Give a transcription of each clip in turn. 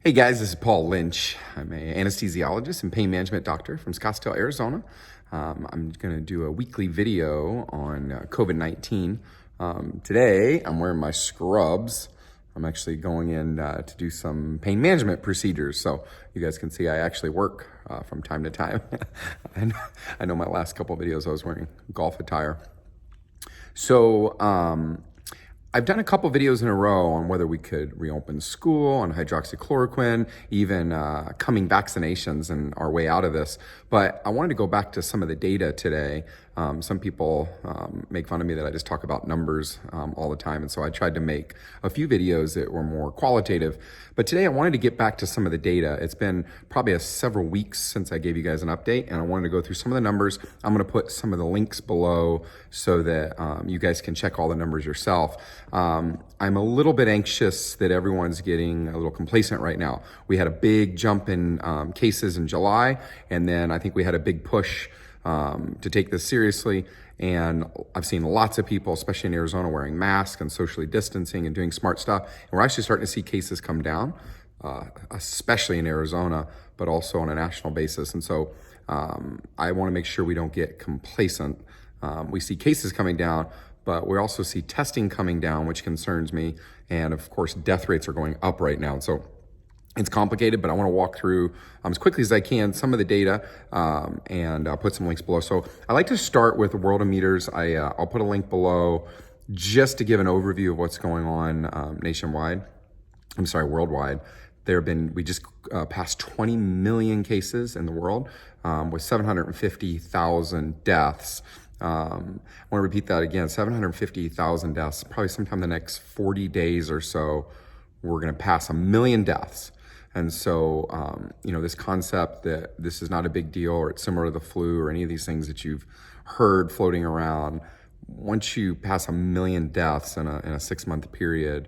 Hey guys, this is Paul Lynch. I'm an anesthesiologist and pain management doctor from Scottsdale, Arizona. I'm going to do a weekly video on COVID-19. Today, I'm wearing my scrubs. I'm actually going in to do some pain management procedures. So you guys can see I actually work from time to time. I know my last couple of videos I was wearing golf attire. So I've done a couple videos in a row on whether we could reopen school, on hydroxychloroquine, even coming vaccinations and our way out of this. But I wanted to go back to some of the data today. Some people make fun of me that I just talk about numbers all the time. And so I tried to make a few videos that were more qualitative. But today I wanted to get back to some of the data. It's been probably several weeks since I gave you guys an update, and I wanted to go through some of the numbers. I'm going to put some of the links below so that you guys can check all the numbers yourself. I'm a little bit anxious that everyone's getting a little complacent right now. We had a big jump in cases in July, and then I think we had a big push to take this seriously. And I've seen lots of people, especially in Arizona, wearing masks and socially distancing and doing smart stuff. And we're actually starting to see cases come down, especially in Arizona, but also on a national basis. And so I want to make sure we don't get complacent. We see cases coming down, but we also see testing coming down, which concerns me. And of course, death rates are going up right now. So it's complicated, but I want to walk through as quickly as I can some of the data and I'll put some links below. So I like to start with the Worldometers. I'll put a link below just to give an overview of what's going on worldwide. We just passed 20 million cases in the world with 750,000 deaths. I want to repeat that again, 750,000 deaths. Probably sometime in the next 40 days or so, we're going to pass 1 million deaths. And so, this concept that this is not a big deal or it's similar to the flu or any of these things that you've heard floating around, once you pass 1 million deaths in a 6-month period,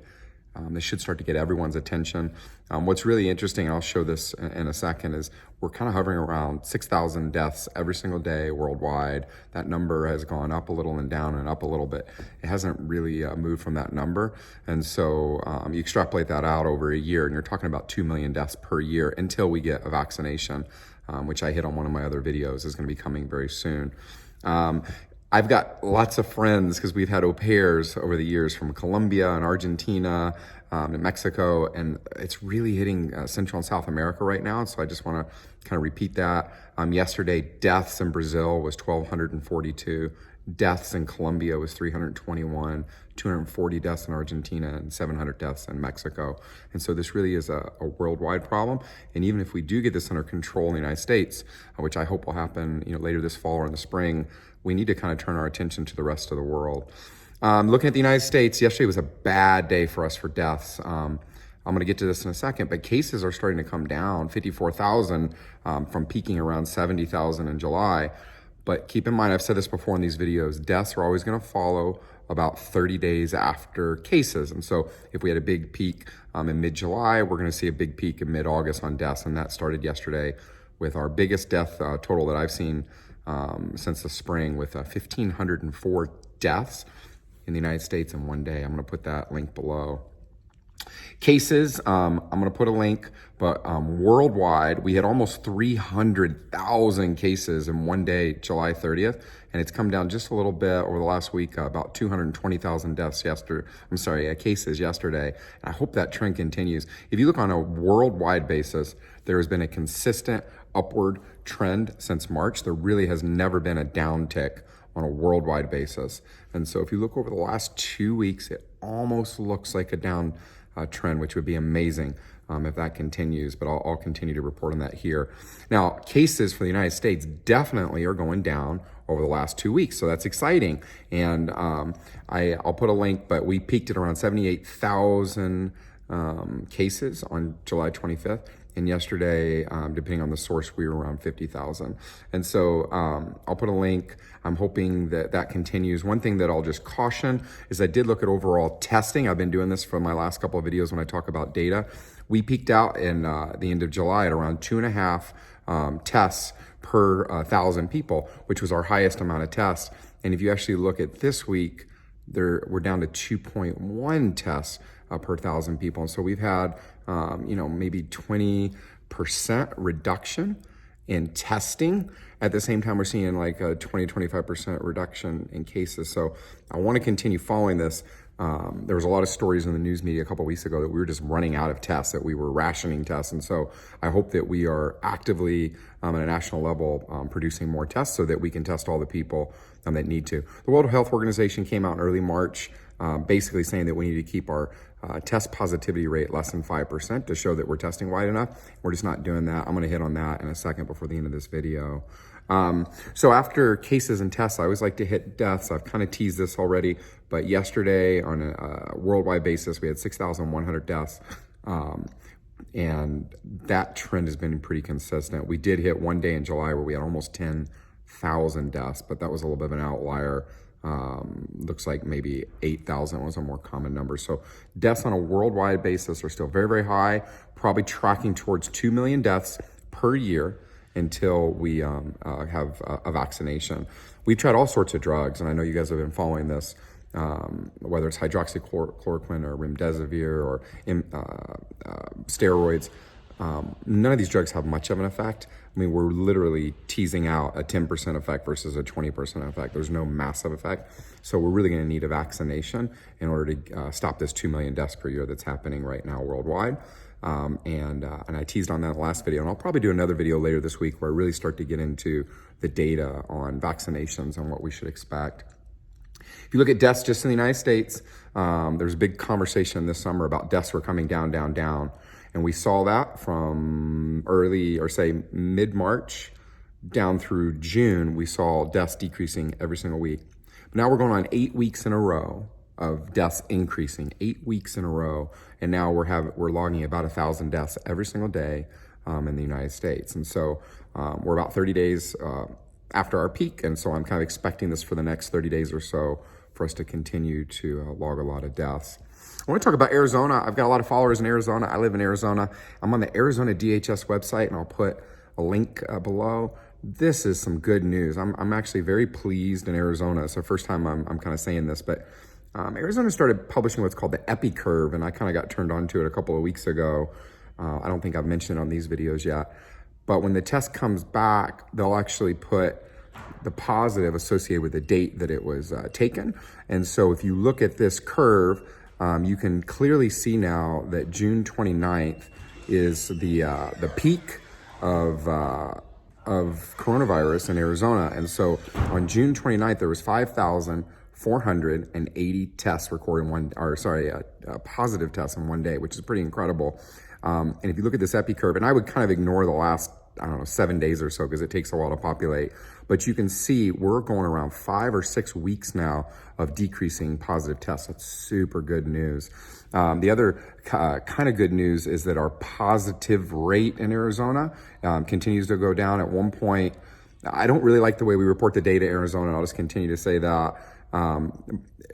this should start to get everyone's attention. What's really interesting, and I'll show this in a second, is we're kind of hovering around 6,000 deaths every single day worldwide. That number has gone up a little and down and up a little bit. It hasn't really moved from that number. And so you extrapolate that out over a year, and you're talking about 2 million deaths per year until we get a vaccination, which I hit on one of my other videos, is going to be coming very soon. I've got lots of friends because we've had au pairs over the years from Colombia and Argentina and Mexico, and it's really hitting Central and South America right now. So I just want to kind of repeat that. Yesterday, deaths in Brazil was 1,242. Deaths in Colombia was 321, 240 deaths in Argentina, and 700 deaths in Mexico. And so this really is a worldwide problem. And even if we do get this under control in the United States, which I hope will happen later this fall or in the spring, we need to kind of turn our attention to the rest of the world. Looking at the United States, yesterday was a bad day for us for deaths. I'm going to get to this in a second, but cases are starting to come down, 54,000 from peaking around 70,000 in July. But keep in mind, I've said this before in these videos, deaths are always going to follow about 30 days after cases. And so if we had a big peak in mid-July, we're going to see a big peak in mid-August on deaths. And that started yesterday with our biggest death total that I've seen since the spring, with 1,504 deaths in the United States in one day. I'm going to put that link below. Cases, I'm going to put a link, but worldwide, we had almost 300,000 cases in one day, July 30th, and it's come down just a little bit over the last week, about 220,000 cases yesterday. And I hope that trend continues. If you look on a worldwide basis, there has been a consistent upward trend since March. There really has never been a downtick on a worldwide basis. And so if you look over the last 2 weeks, it almost looks like a down trend, which would be amazing if that continues, but I'll continue to report on that here. Now, cases for the United States definitely are going down over the last 2 weeks, so that's exciting. And I'll put a link, but we peaked at around 78,000 cases on July 25th. And yesterday, depending on the source, we were around 50,000. And so I'll put a link. I'm hoping that continues. One thing that I'll just caution is I did look at overall testing. I've been doing this for my last couple of videos when I talk about data. We peaked out in the end of July at around 2.5 tests per 1,000 people, which was our highest amount of tests. And if you actually look at this week, we're down to 2.1 tests per 1,000 people. And so we've had, maybe 20% reduction in testing. At the same time, we're seeing like a 25% reduction in cases. So I want to continue following this. There was a lot of stories in the news media a couple of weeks ago that we were just running out of tests, that we were rationing tests. And so I hope that we are actively at a national level producing more tests so that we can test all the people that need to. The World Health Organization came out in early March basically saying that we need to keep our test positivity rate less than 5% to show that we're testing wide enough. We're just not doing that. I'm going to hit on that in a second before the end of this video. So after cases and tests, I always like to hit deaths. I've kind of teased this already, but yesterday on a worldwide basis, we had 6,100 deaths. And that trend has been pretty consistent. We did hit one day in July where we had almost 10,000 deaths, but that was a little bit of an outlier. Looks like maybe 8,000 was a more common number. So deaths on a worldwide basis are still very, very high, probably tracking towards 2 million deaths per year until we have a vaccination. We've tried all sorts of drugs, and I know you guys have been following this, whether it's hydroxychloroquine or remdesivir or steroids. None of these drugs have much of an effect. I mean, we're literally teasing out a 10% effect versus a 20% effect. There's no massive effect. So we're really going to need a vaccination in order to stop this 2 million deaths per year that's happening right now worldwide. And I teased on that in the last video, and I'll probably do another video later this week where I really start to get into the data on vaccinations and what we should expect. If you look at deaths just in the United States, there's a big conversation this summer about deaths were coming down, down, down. And we saw that from mid-March down through June. We saw deaths decreasing every single week. But now we're going on 8 weeks in a row of deaths increasing, 8 weeks in a row. And now we're logging about 1,000 deaths every single day in the United States. And so we're about 30 days after our peak. And so I'm kind of expecting this for the next 30 days or so for us to continue to log a lot of deaths. I want to talk about Arizona. I've got a lot of followers in Arizona. I live in Arizona. I'm on the Arizona DHS website, and I'll put a link below. This is some good news. I'm actually very pleased in Arizona. It's the first time I'm kind of saying this, but Arizona started publishing what's called the Epi curve, and I kind of got turned on to it a couple of weeks ago. I don't think I've mentioned it on these videos yet, but when the test comes back, they'll actually put the positive associated with the date that it was taken. And so if you look at this curve, you can clearly see now that June 29th is the peak of coronavirus in Arizona. And so on June 29th, there was 5,480 tests recorded positive tests in one day, which is pretty incredible. And if you look at this epi curve, and I would kind of ignore the last 7 days or so because it takes a while to populate. But you can see we're going around 5 or 6 weeks now of decreasing positive tests. That's super good news. The other kind of good news is that our positive rate in Arizona continues to go down. At one point, I don't really like the way we report the data in Arizona, and I'll just continue to say that.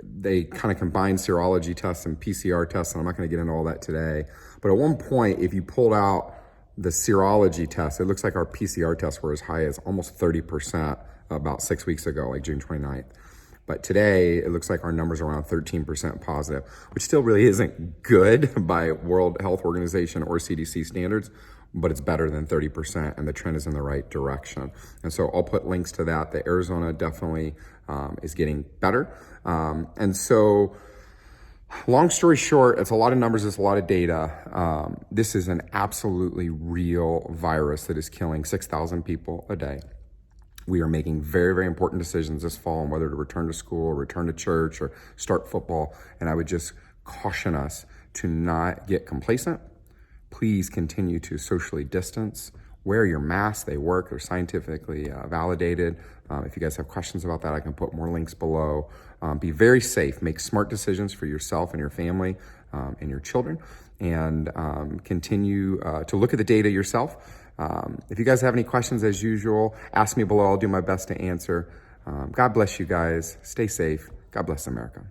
They kind of combine serology tests and PCR tests, and I'm not going to get into all that today. But at one point, if you pulled out the serology test, it looks like our PCR tests were as high as almost 30% about 6 weeks ago, like June 29th. But today, it looks like our numbers are around 13% positive, which still really isn't good by World Health Organization or CDC standards, but it's better than 30%, and the trend is in the right direction. And so I'll put links to that. The Arizona definitely is getting better. And so long story short, it's a lot of numbers, it's a lot of data. This is an absolutely real virus that is killing 6,000 people a day. We are making very, very important decisions this fall on whether to return to school, or return to church, or start football. And I would just caution us to not get complacent. Please continue to socially distance. Wear your masks. They work. They're scientifically validated. If you guys have questions about that, I can put more links below. Be very safe. Make smart decisions for yourself and your family and your children. And continue to look at the data yourself. If you guys have any questions, as usual, ask me below. I'll do my best to answer. God bless you guys. Stay safe. God bless America.